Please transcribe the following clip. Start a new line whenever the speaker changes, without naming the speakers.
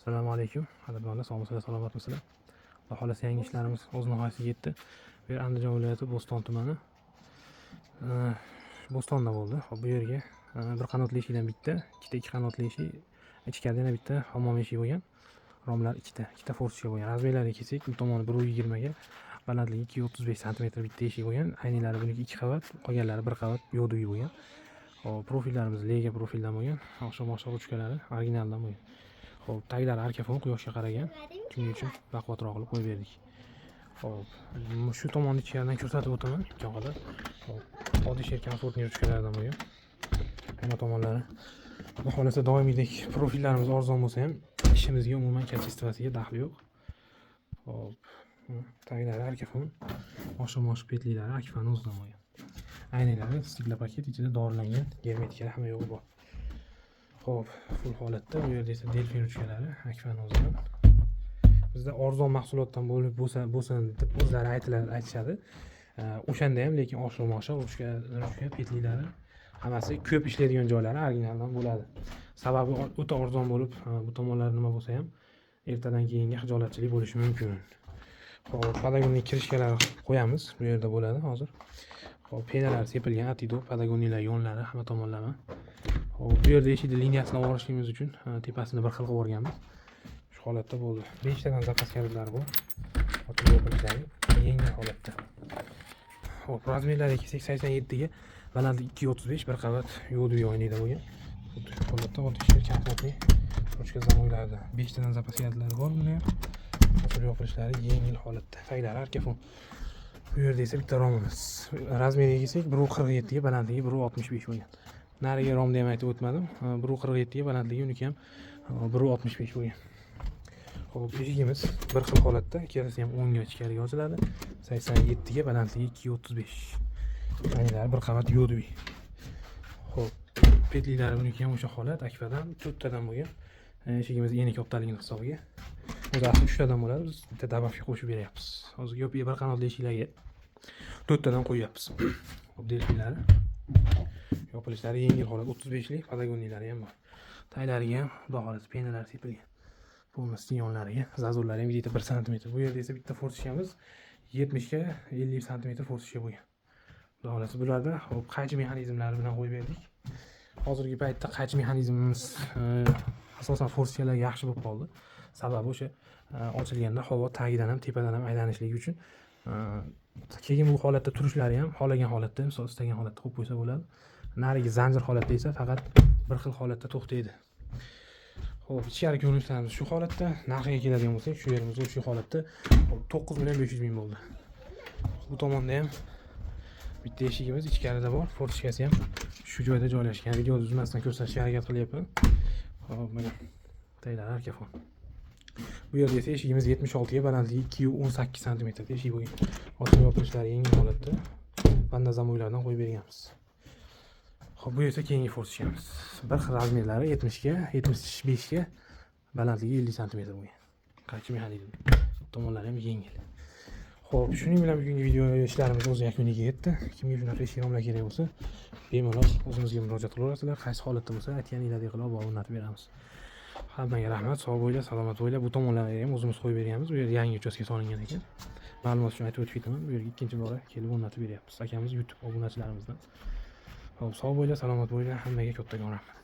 Assalomu alaykum. Qadrdonlar, sog'misizlar, salomatmisizlar? Xudo xolasa yangi ishlarimiz o'z nihoyasiga yetdi. Bu yer Andijon viloyati Bo'ston tumani. Bo'stonda bo'ldi. Hop, bu yerga bir qanotli eshikdan bitta, ikki qanotli eshik, ichkarida yana bitta hammom eshigi bo'lgan. Romlar ikkita forscha bo'lgan. Razmerlariga kelsak, bu tomoni 1.20 ga, balandligi 2.35 sm bitta eshik bo'lgan. Aynilari buniki 2 qavat, qolganlari 1 qavat yo'duvi bo'lgan. Hop, profillarimiz lega profildan bo'lgan. Oshqosh ruchkalari originaldan bo'lgan. Xo'p, taglari arkafon quyoshga qaragan. Shuning uchun baquvvatroq qilib qo'yib berdik. Xo'p, shu tomonni ichkaridan ko'rsatib o'taman imkon qadar. Xo'p, oddiy sherkan sortni ruchkalardan bo'lgan. Mana tomonlari. Xudo xolasa doimiydek profillarimiz arzon bo'lsa ham ishimizga umuman kachestvasiga daxli yo'q. Xo'p, taglari arkafon, oshqosh petlilari akfani o'zidan bo'lgan. Aynalari stikla paket ichida dorilangan, germetiklar hamma yo'g'i bor. Xo'p, full holatda. Bu yerda esa delfin ruchkalari akfani o'zidan. Bizda arzon mahsulotdan bo'lib bo'lsin deb o'zlari aytishadi. O'shanda ham lekin oshqosh ruchka petlilari hammasi ko'p ishlaydigan joylari originaldan bo'ladi. Sababi o'ta arzon bo'lib, bu tomonlari nima bo'lsa ham ertadan keyinga xijolatchilik bo'lishi mumkin. Xo'p, padagonli kirishkalar qo'yamiz. Bu yerda bo'ladi hozir. Xo'p, penalar sepilgan, atido, padagonilar yonlari hamma tomonlama. Xo'p, bu yerda eshikni liniyasini olib olishimiz uchun tepasini bir xil qilib o'rganmiz. Shu holatda bo'ldi. 5 tadan zapas kalitlari bor. Ochib yo'qolishlari yengil holatda. Xo'p, razmerlariga kelsak 87 ga, balandligi 2.35, bir qavat yo'duv oynida bo'lgan. Shu holatda oddiy sherkan ruchka zamonlarida 5 tadan zapas kalitlari bor bunda ham. Ochib yo'qolishlari yengil holatda. Taglari arkafon. Bu yerda esa bitta romimiz. Razmeriga kelsak 1.47 ga, balandligi 1.65 bo'lgan. Nariga romni ham aytib o'tmadim. 1.47 ga, balandligi uniki ham 1.65 bo'lgan. Xo'p, eshigimiz bir xil holatda, ikkalasi ham 10 ga ichkariga ochiladi. 87 ga, balandligi 2.35. Aynilari bir qavat yo'duv. Xo'p, petlilari buniki ham o'sha holat, akfadan 4 tadan bo'lgan. Eshigimiz eni kattaligini hisobiga. O'zi asli 3 tadan bo'ladi, biz bitta dabafga qo'shib beryapmiz. Hozirgi yo'q, bir qanotli eshiklarga 4 tadan qo'yyapmiz. Xo'p, delfinlari yopilishlari yengil holat, 35 lik padagonilari ham bor. Taglariga ham xudo xolasa penalar sepilgan. Polностью yonlariga, zazurlari ham 1 sm. Bu yerda esa bitta forsishamiz 70 ga 50 sm forsishga bo'lgan. Xudo xolasa bularda hop qaychi mexanizmlari bilan qo'yib berdik. Hozirgi paytda qaychi mexanizmimiz asosan forsishlar yaxshi bo'lib qoldi. Sababi o'sha ochilganda havo tagidan ham tepadan ham aylanishligi uchun. Keyin bu holatda turishlari ham xohlagan holatda, misol istagan holatda qo'yib qo'ysa bo'ladi. Narigi zanjir holatda esa faqat bir xil holatda to'xtaydi. Xo'p, ichkari ko'rinishlarimiz shu holatda. Narxiga keladigan bo'lsak, shu yerimiz shu holatda 9.500 ming bo'ldi. Bu tomonda ham bitta eshigimiz ichkarida bor, fortishkasi ham shu joyda joylashgan. Videoni uzmasdan ko'rsatishga harakat qilyapman. Xo'p, mana taylar arkafon. Bu yerda esa eshigimiz 76 ga, balandligi 2.18 sm eshik bo'lgan. Ochib yopilishlari yengil holatda. Banda zamoylardan qo'yib berganmiz. Xo'p, bu esa keyingi forsishamiz. Bir xil razmerlari 70 ga, 75 ga, balandligi 50 sm bo'lgan. Qaychi mexanizm. Tomonlari ham yengil. Xo'p, shuning bilan bugungi video ishlarimiz o'z yakuniga yetdi. Kimga shunaqa eshik romlar kerak bo'lsa, bemalol o'zimizga murojaat qilaverasizlar. Qaysi holatda bo'lsa, aytganingizdek qilib o'rnatib beramiz. Hammaga rahmat, sog' bo'linglar, salomat bo'linglar. Bu tomonlarga ham o'zimiz qo'yib berganmiz. Bu yerda yangi uchastka solingan ekan. Ma'lumot uchun aytib o'tib ketaman. Bu yerga ikkinchi bora kelib o'rnatib beryapmiz. Akamiz YouTube obunachilarimizdan. Xo'p, sog' bo'linglar, salomat bo'linglar. Hammaga kattakon rahmat.